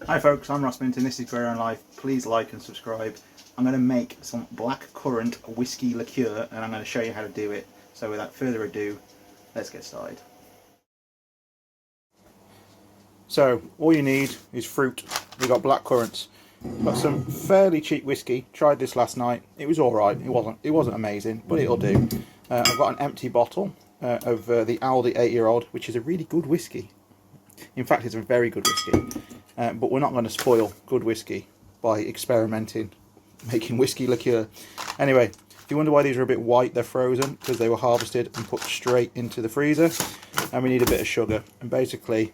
Hi folks, I'm Ross Minton, this is Grow Your Own Life. Please like and subscribe. I'm going to make some black currant whiskey liqueur and I'm going to show you how to do it. So without further ado, let's get started. So all you need is fruit. We've got black currants. Got some fairly cheap whiskey. Tried this last night. It was alright. It wasn't amazing, but it'll do. I've got an empty bottle of the Aldi 8-year-old, which is a really good whiskey. In fact, it's a very good whiskey. But we're not going to spoil good whiskey by experimenting, making whiskey liqueur. Anyway, if you wonder why these are a bit white, they're frozen because they were harvested and put straight into the freezer. And we need a bit of sugar. And basically,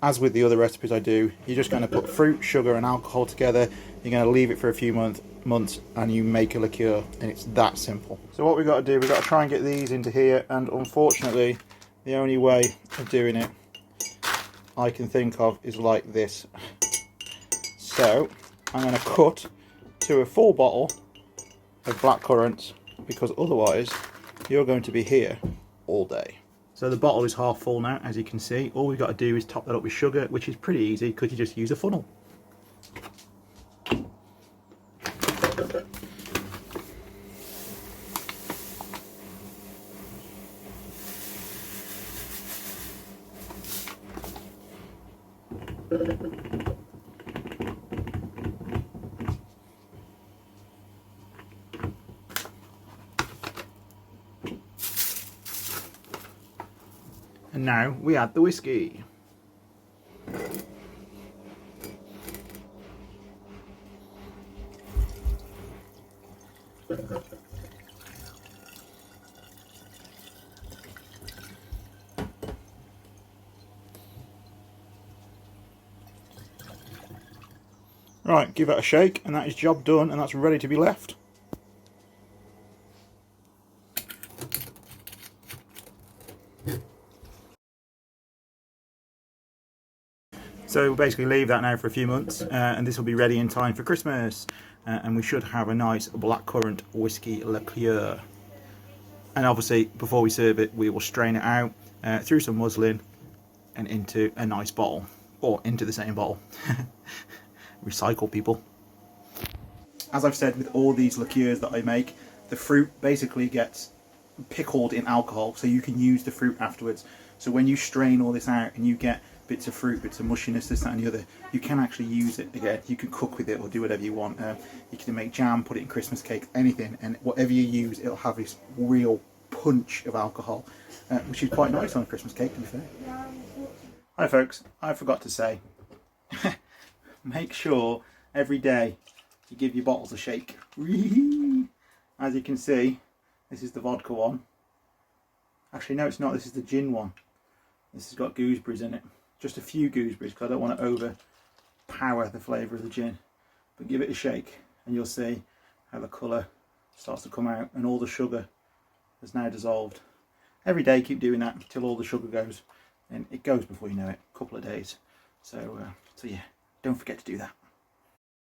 as with the other recipes I do, you're just going to put fruit, sugar and alcohol together. You're going to leave it for a few months and you make a liqueur, and it's that simple. So what we've got to do, we've got to try and get these into here, and unfortunately the only way of doing it I can think of is like this. So I'm going to cut to a full bottle of black currants, because otherwise you're going to be here all day. So the bottle is half full now, as you can see. All we've got to do is top that up with sugar, which is pretty easy because you just use a funnel. And now we add the whiskey. Right, give that a shake, and that is job done, and that's ready to be left. So we'll basically leave that now for a few months, and this will be ready in time for Christmas, and we should have a nice blackcurrant whiskey liqueur. And obviously before we serve it, we will strain it out through some muslin and into a nice bottle, or into the same bottle. Recycle, people. As I've said with all these liqueurs that I make, the fruit basically gets pickled in alcohol, so you can use the fruit afterwards. So when you strain all this out and you get bits of fruit, bits of mushiness, this, that and the other, you can actually use it again. You can cook with it or do whatever you want. You can make jam, put it in Christmas cake, anything, and whatever you use, it'll have this real punch of alcohol, which is quite nice on a Christmas cake, to be fair. Hi folks, I forgot to say, make sure every day you give your bottles a shake. As you can see, this is the vodka one. Actually no, it's not, this is the gin one. This has got gooseberries in it. Just a few gooseberries, because I don't want to overpower the flavour of the gin. But give it a shake and you'll see how the colour starts to come out and all the sugar has now dissolved. Every day keep doing that until all the sugar goes, and it goes before you know it, a couple of days. So yeah, don't forget to do that.